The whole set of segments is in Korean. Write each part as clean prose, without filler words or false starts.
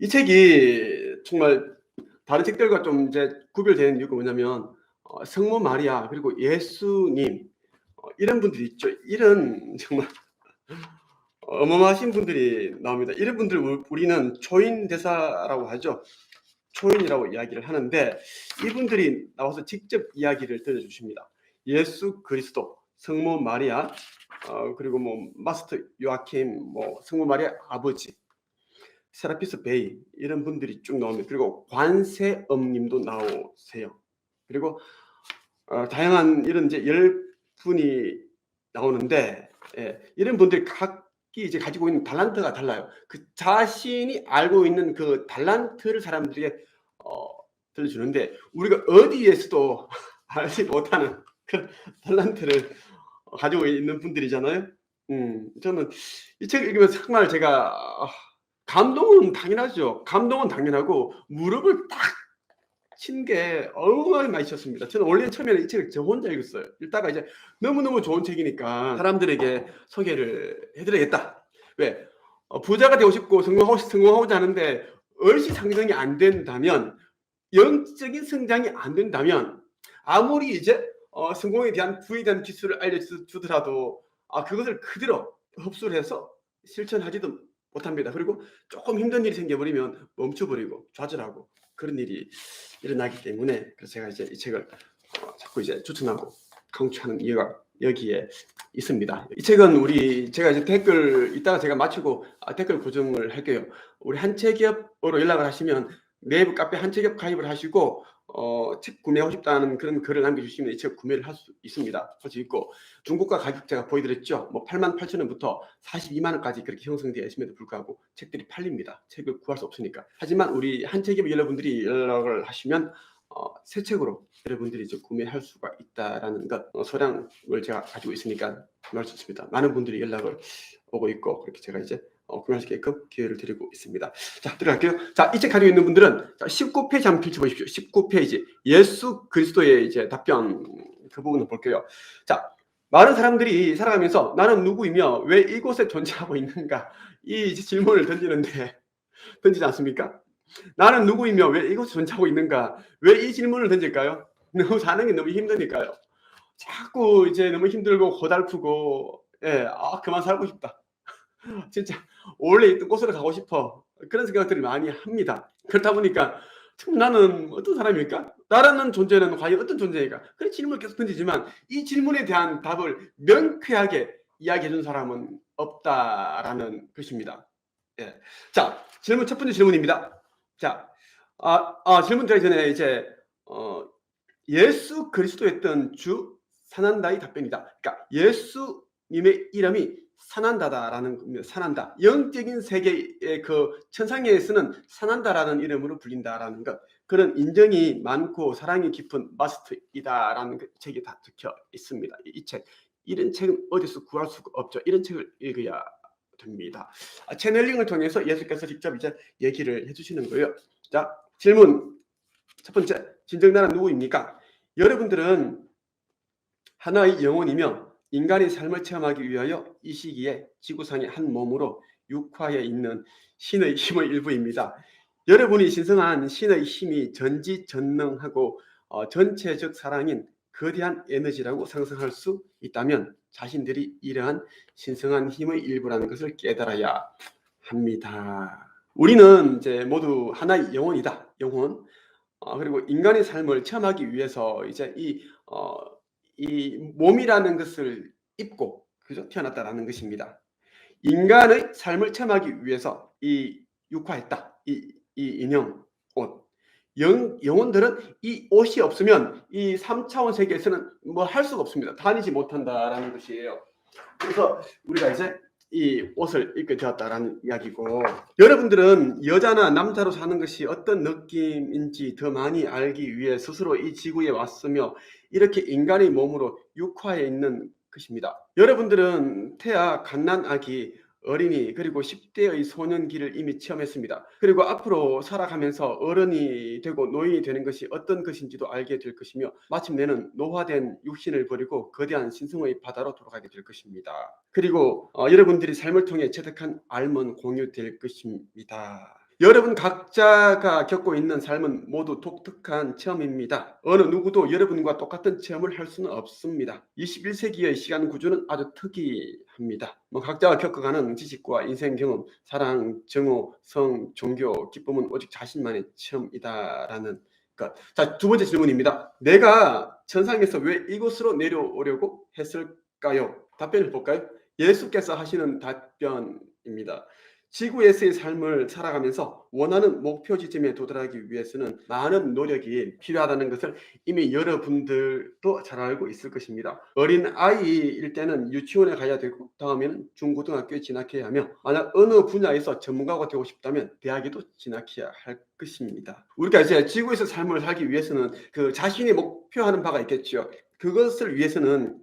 이 책이 정말 다른 책들과 좀 이제 구별되는 이유가 뭐냐면 성모 마리아 그리고 예수님 이런 분들이 있죠. 이런 정말 어마어마하신 분들이 나옵니다. 이런 분들 우리는 초인 대사라고 하죠. 초인이라고 이야기를 하는데 이분들이 나와서 직접 이야기를 들려주십니다. 예수 그리스도, 성모 마리아, 그리고 뭐 마스터 요아킴, 뭐 성모 마리아 아버지, 세라피스 베이 이런 분들이 쭉 나옵니다. 그리고 관세음님도 나오세요. 그리고 다양한 이런 이제 10분이 나오는데 이런 분들이 각기 이제 가지고 있는 달란트가 달라요. 그 자신이 알고 있는 그 달란트를 사람들에게 들려주는데 우리가 어디에서도 알지 못하는 그 달란트를 가지고 있는 분들이잖아요. 저는 이 책을 읽으면서 정말 제가 감동은 당연하죠. 감동은 당연하고 무릎을 딱 친 게 어마어마하게 맛있었습니다. 저는 원래 처음에는 이 책을 저 혼자 읽었어요. 읽다가 이제 너무너무 좋은 책이니까 사람들에게 소개를 해드려야겠다. 왜? 부자가 되고 싶고 성공하고자 하는데 얼씨상정이 안 된다면, 영적인 성장이 안 된다면 아무리 이제 성공에 대한 부에 대한 기술을 알려주더라도 그것을 그대로 흡수를 해서 실천하지도 못합니다. 그리고 조금 힘든 일이 생겨버리면 멈춰버리고 좌절하고 그런 일이 일어나기 때문에, 그래서 제가 이제 이 책을 자꾸 이제 추천하고 강추하는 이유가 여기에 있습니다. 이 책은 제가 이제 댓글 이따가 제가 마치고 댓글 고정을 할게요. 우리 한채기업으로 연락을 하시면 네이버 카페 한채기업 가입을 하시고 책 구매하고 싶다는 그런 글을 남겨주시면 이 책 구매를 할 수 있습니다. 할 수 있고, 중고가 가격 제가 보여드렸죠. 뭐 88,000원부터 42만원까지 그렇게 형성되어 있음에도 불구하고 책들이 팔립니다. 책을 구할 수 없으니까. 하지만 우리 한채기업 여러분들이 연락을 하시면 새 책으로 여러분들이 이제 구매할 수가 있다라는 것, 소량을 제가 가지고 있으니까 구할 수 있습니다. 많은 분들이 연락을 오고 있고 그렇게 제가 이제 구매할 수 있게끔 기회를 드리고 있습니다. 자, 들어갈게요. 자, 이 책 가지고 있는 분들은 19페이지 한번 펼쳐보십시오. 19페이지 예수 그리스도의 이제 답변 그 부분을 볼게요. 자, 많은 사람들이 살아가면서 나는 누구이며 왜 이곳에 존재하고 있는가, 이 질문을 던지지 않습니까? 나는 누구이며 왜 이곳에 존재하고 있는가, 왜 이 질문을 던질까요? 너무 사는 게 너무 힘드니까요. 자꾸 이제 너무 힘들고 고달프고 그만 살고 싶다. 진짜 원래 있던 곳으로 가고 싶어. 그런 생각들을 많이 합니다. 그렇다 보니까 참 나는 어떤 사람일까? 나라는 존재는 과연 어떤 존재일까? 그런 질문을 계속 던지지만 이 질문에 대한 답을 명쾌하게 이야기해 준 사람은 없다라는 것입니다. 자, 첫 번째 질문입니다. 자, 질문 드리기 전에 이제 예수 그리스도였던 주 사난다의 답변이다. 그러니까 예수님의 이름이 사난다다라는 겁니다. 사난다. 영적인 세계의 그 천상에서는 사난다라는 이름으로 불린다라는 것. 그런 인정이 많고 사랑이 깊은 마스터이다라는 그 책이 다 적혀 있습니다. 이 책. 이런 책은 어디서 구할 수가 없죠. 이런 책을 읽어야 됩니다. 채널링을 통해서 예수께서 직접 이제 얘기를 해주시는 거예요. 자, 질문 첫 번째. 진정 나는 누구입니까? 여러분들은 하나의 영혼이며 인간의 삶을 체험하기 위하여 이 시기에 지구상의 한 몸으로 육화에 있는 신의 힘의 일부입니다. 여러분이 신성한 신의 힘이 전지전능하고 전체적 사랑인 거대한 에너지라고 상상할 수 있다면 자신들이 이러한 신성한 힘의 일부라는 것을 깨달아야 합니다. 우리는 이제 모두 하나의 영혼이다. 영혼. 그리고 인간의 삶을 체험하기 위해서 이제 이 몸이라는 것을 입고 그죠? 태어났다라는 것입니다. 인간의 삶을 체험하기 위해서 이 육화했다. 이 인형 옷. 영혼들은 이 옷이 없으면 이 3차원 세계에서는 뭐 할 수가 없습니다. 다니지 못한다라는 것이에요. 그래서 우리가 이제 이 옷을 입게 되었다라는 이야기고, 여러분들은 여자나 남자로 사는 것이 어떤 느낌인지 더 많이 알기 위해 스스로 이 지구에 왔으며 이렇게 인간의 몸으로 육화해 있는 것입니다. 여러분들은 태아, 갓난아기, 어린이 그리고 10대의 소년기를 이미 체험했습니다. 그리고 앞으로 살아가면서 어른이 되고 노인이 되는 것이 어떤 것인지도 알게 될 것이며 마침내는 노화된 육신을 버리고 거대한 신성의 바다로 돌아가게 될 것입니다. 그리고 여러분들이 삶을 통해 체득한 알면 공유될 것입니다. 여러분 각자가 겪고 있는 삶은 모두 독특한 체험입니다. 어느 누구도 여러분과 똑같은 체험을 할 수는 없습니다. 21세기의 시간 구조는 아주 특이합니다. 각자가 겪어가는 지식과 인생 경험, 사랑, 정오, 성, 종교, 기쁨은 오직 자신만의 체험이다라는 것. 자, 두 번째 질문입니다. 내가 천상에서 왜 이곳으로 내려오려고 했을까요? 답변을 볼까요? 예수께서 하시는 답변입니다. 지구에서의 삶을 살아가면서 원하는 목표 지점에 도달하기 위해서는 많은 노력이 필요하다는 것을 이미 여러분들도 잘 알고 있을 것입니다. 어린 아이일 때는 유치원에 가야 되고 다음에는 중고등학교에 진학해야 하며 만약 어느 분야에서 전문가가 되고 싶다면 대학에도 진학해야 할 것입니다. 우리가 이제 지구에서 삶을 살기 위해서는 그 자신이 목표하는 바가 있겠죠. 그것을 위해서는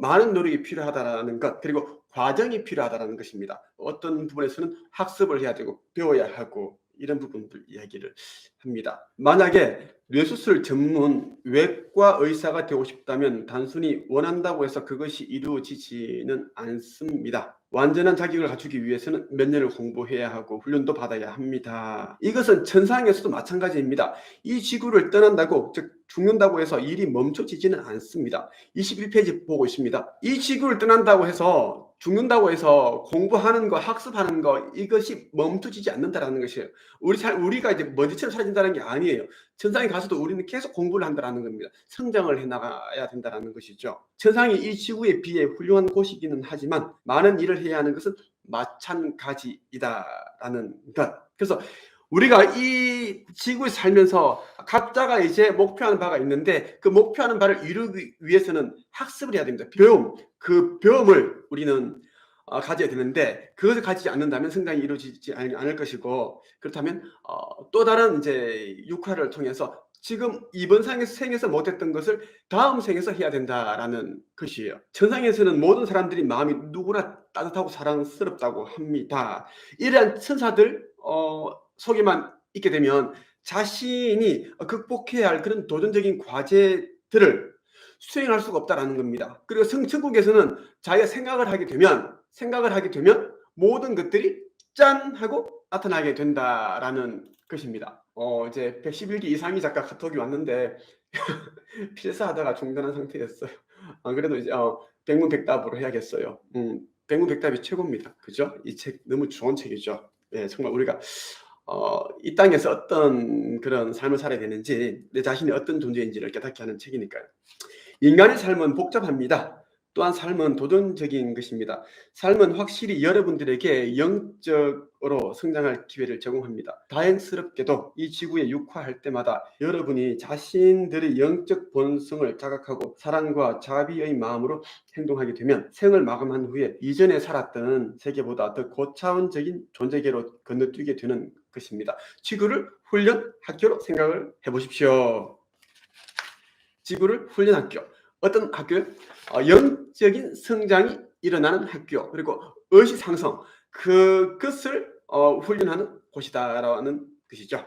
많은 노력이 필요하다는 것, 그리고 과정이 필요하다는 것입니다. 어떤 부분에서는 학습을 해야 되고 배워야 하고 이런 부분들 이야기를 합니다. 만약에 뇌수술 전문 외과 의사가 되고 싶다면 단순히 원한다고 해서 그것이 이루어지지는 않습니다. 완전한 자격을 갖추기 위해서는 몇 년을 공부해야 하고 훈련도 받아야 합니다. 이것은 천상에서도 마찬가지입니다. 이 지구를 떠난다고, 즉 죽는다고 해서 일이 멈춰지지는 않습니다. 21페이지 보고 있습니다. 이 지구를 떠난다고 해서 죽는다고 해서 공부하는 거, 학습하는 거 이것이 멈춰지지 않는다라는 것이에요. 우리가 이제 먼지처럼 사라진다는 게 아니에요. 천상에 가서도 우리는 계속 공부를 한다라는 겁니다. 성장을 해 나가야 된다라는 것이죠. 천상이 이 지구에 비해 훌륭한 곳이기는 하지만 많은 일을 해야 하는 것은 마찬가지이다라는 것. 그래서 우리가 이 지구에 살면서 각자가 이제 목표하는 바가 있는데 그 목표하는 바를 이루기 위해서는 학습을 해야 됩니다. 그 배움을 우리는 가져야 되는데 그것을 가지지 않는다면 성장이 이루어지지 않을 것이고, 그렇다면 또 다른 이제 육화를 통해서 지금 이번 생에서 못했던 것을 다음 생에서 해야 된다라는 것이에요. 천상에서는 모든 사람들이 마음이 누구나 따뜻하고 사랑스럽다고 합니다. 이러한 천사들 속에만 있게 되면 자신이 극복해야 할 그런 도전적인 과제들을 수행할 수가 없다라는 겁니다. 그리고 천국에서는 자기가 생각을 하게 되면 모든 것들이 짠 하고 나타나게 된다라는 것입니다. 이제 111기 이상희 작가 카톡이 왔는데 필사하다가 중단한 상태였어요. 안 그래도 이제 백문백답으로 해야겠어요. 백문백답이 최고입니다. 그죠? 이 책 너무 좋은 책이죠. 예, 정말 우리가 이 땅에서 어떤 그런 삶을 살아야 되는지, 내 자신이 어떤 존재인지를 깨닫게 하는 책이니까요. 인간의 삶은 복잡합니다. 또한 삶은 도전적인 것입니다. 삶은 확실히 여러분들에게 영적으로 성장할 기회를 제공합니다. 다행스럽게도 이 지구에 육화할 때마다 여러분이 자신들의 영적 본성을 자각하고 사랑과 자비의 마음으로 행동하게 되면 생을 마감한 후에 이전에 살았던 세계보다 더 고차원적인 존재계로 건너뛰게 되는 것입니다. 지구를 훈련 학교로 생각을 해보십시오. 지구를 훈련 학교. 어떤 학교요? 영적인 성장이 일어나는 학교, 그리고 의식 상성, 그것을 훈련하는 곳이다라는 것이죠.